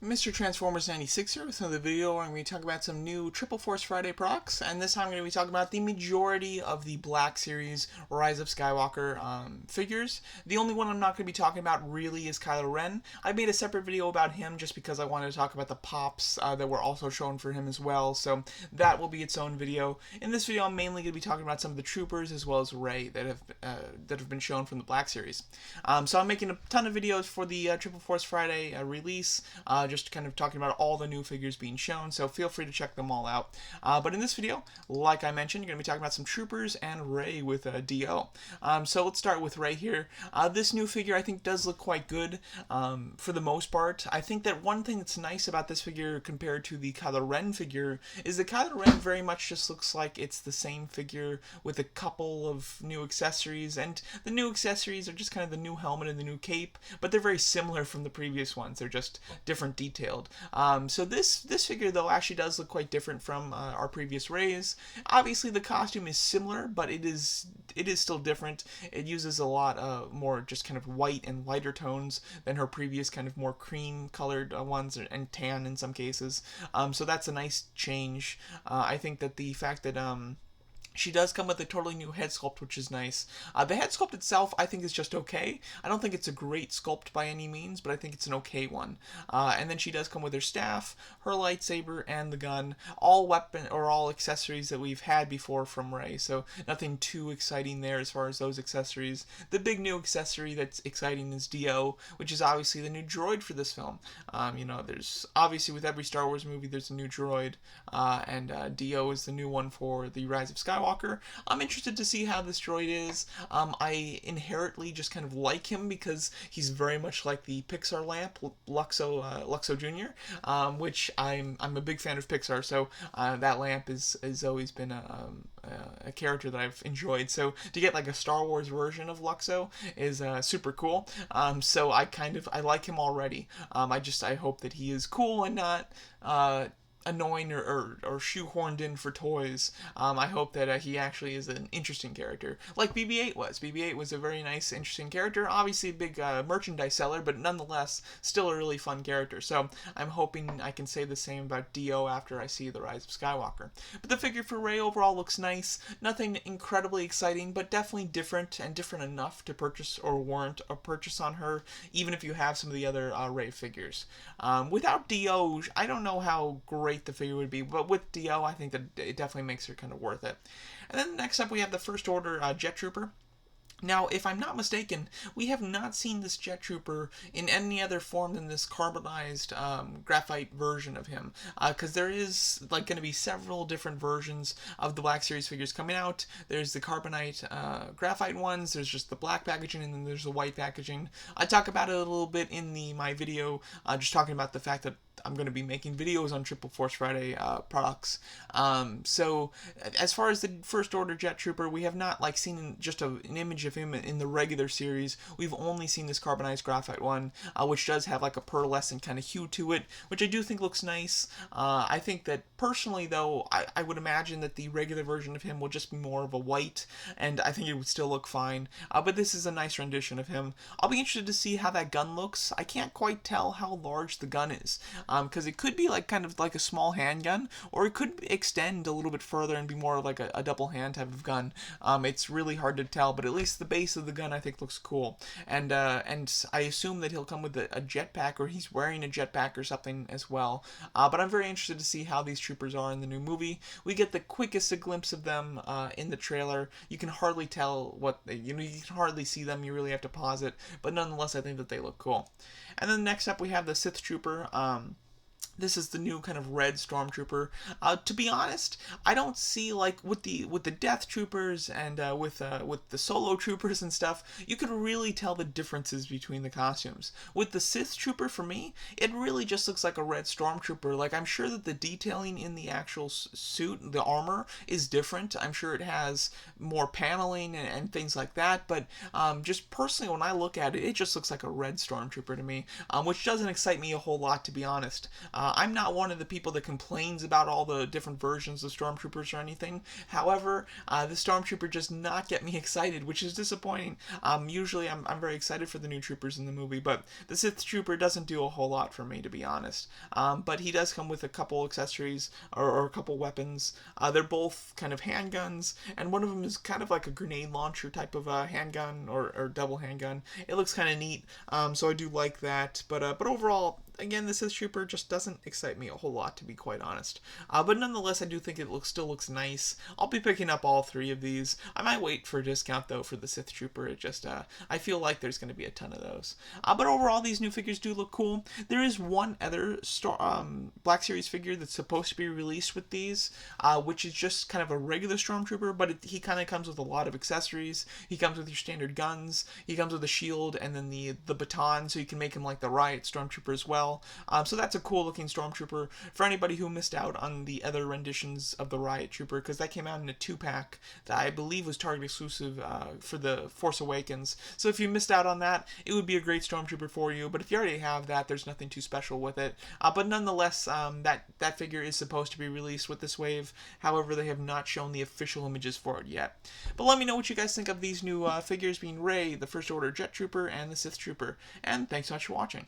Mr. Transformers 96 here with another video where I'm going to talk about some new Triple Force Friday procs, and this time I'm going to be talking about the majority of the Black Series Rise of Skywalker figures. The only one I'm not going to be talking about really is Kylo Ren. I made a separate video about him just because I wanted to talk about the pops that were also shown for him as well, so that will be its own video. In this video I'm mainly going to be talking about some of the troopers as well as Rey that have been shown from the Black Series. So I'm making a ton of videos for the Triple Force Friday release, just kind of talking about all the new figures being shown, so feel free to check them all out. But in this video, like I mentioned, you're going to be talking about some troopers and Rey with D.O. So let's start with Rey here. This new figure I think does look quite good for the most part. I think that one thing that's nice about this figure compared to the Kylo Ren figure is that Kylo Ren very much just looks like it's the same figure with a couple of new accessories, and the new accessories are just kind of the new helmet and the new cape, but they're very similar from the previous ones. They're just different detailed. So this figure though actually does look quite different from our previous Reys. Obviously the costume is similar, but it is still different. It uses a lot more just kind of white and lighter tones than her previous kind of more cream colored ones, and tan in some cases. So that's a nice change. I think that the fact that she does come with a totally new head sculpt, which is nice. The head sculpt itself, I think, is just okay. I don't think it's a great sculpt by any means, but I think it's an okay one. And then she does come with her staff, her lightsaber, and the gun. All weapon or all accessories that we've had before from Rey, so nothing too exciting there as far as those accessories. The big new accessory that's exciting is D.O., which is obviously the new droid for this film. There's obviously with every Star Wars movie there's a new droid, and D.O. is the new one for the Rise of Skywalker. I'm interested to see how this droid is. I inherently just kind of like him because he's very much like the Pixar lamp, Luxo Jr., which I'm a big fan of Pixar, so that lamp has always been a character that I've enjoyed. So to get like a Star Wars version of Luxo is super cool. So I like him already. I hope that he is cool and not annoying or shoehorned in for toys. I hope that he actually is an interesting character, like BB-8 was. BB-8 was a very nice, interesting character. Obviously a big merchandise seller, but nonetheless still a really fun character. So I'm hoping I can say the same about D.O. after I see the Rise of Skywalker. But the figure for Rey overall looks nice. Nothing incredibly exciting, but definitely different, and different enough to purchase or warrant a purchase on her, even if you have some of the other Rey figures. Without D.O., I don't know how great the figure would be, but with D.O. I think that it definitely makes her kind of worth it. And then next up we have the First Order Jet Trooper. Now, if I'm not mistaken, we have not seen this Jet Trooper in any other form than this carbonized graphite version of him, because there is like going to be several different versions of the Black Series figures coming out. There's the carbonite graphite ones, there's just the black packaging, and then there's the white packaging. I talk about it a little bit in my video, just talking about the fact that I'm going to be making videos on Triple Force Friday products. So as far as the First Order Jet Trooper, we have not seen just an image of him in the regular series. We've only seen this carbonized graphite one, which does have like a pearlescent kind of hue to it, which I do think looks nice. I think that personally though, I would imagine that the regular version of him will just be more of a white, and I think it would still look fine. But this is a nice rendition of him. I'll be interested to see how that gun looks. I can't quite tell how large the gun is, because it could be kind of like a small handgun, or it could extend a little bit further and be more like a double hand type of gun. It's really hard to tell, but at least the base of the gun I think looks cool. And I assume that he'll come with a jetpack, or he's wearing a jetpack or something as well. But I'm very interested to see how these troopers are in the new movie. We get the quickest glimpse of them in the trailer. You can hardly tell you can hardly see them. You really have to pause it, but nonetheless I think that they look cool. And then next up we have the Sith Trooper. This is the new kind of red stormtrooper. To be honest, I don't see with the Death Troopers and with the Solo Troopers and stuff, you could really tell the differences between the costumes. With the Sith Trooper, for me, it really just looks like a red stormtrooper. I'm sure that the detailing in the actual suit, the armor, is different. I'm sure it has more paneling and things like that. But just personally, when I look at it, it just looks like a red stormtrooper to me, which doesn't excite me a whole lot, to be honest. I'm not one of the people that complains about all the different versions of Stormtroopers or anything. However, the Stormtrooper just not get me excited, which is disappointing. Usually I'm very excited for the new troopers in the movie, but the Sith Trooper doesn't do a whole lot for me, to be honest. But he does come with a couple accessories or a couple weapons. They're both kind of handguns, and one of them is kind of like a grenade launcher type of handgun or double handgun. It looks kind of neat, so I do like that. But overall, again, the Sith Trooper just doesn't excite me a whole lot, to be quite honest. But nonetheless, I do think it still looks nice. I'll be picking up all three of these. I might wait for a discount, though, for the Sith Trooper. It just, I feel like there's going to be a ton of those. But overall, these new figures do look cool. There is one other Black Series figure that's supposed to be released with these, which is just kind of a regular Stormtrooper, but he kind of comes with a lot of accessories. He comes with your standard guns. He comes with a shield and then the baton, so you can make him like the Riot Stormtrooper as well. So that's a cool looking Stormtrooper for anybody who missed out on the other renditions of the Riot Trooper, because that came out in a 2-pack that I believe was Target exclusive for the Force Awakens. So if you missed out on that, it would be a great Stormtrooper for you, but if you already have that, there's nothing too special with it. But nonetheless, that figure is supposed to be released with this wave. However, they have not shown the official images for it yet. But let me know what you guys think of these new figures, being Rey, the First Order Jet Trooper, and the Sith Trooper. And thanks so much for watching.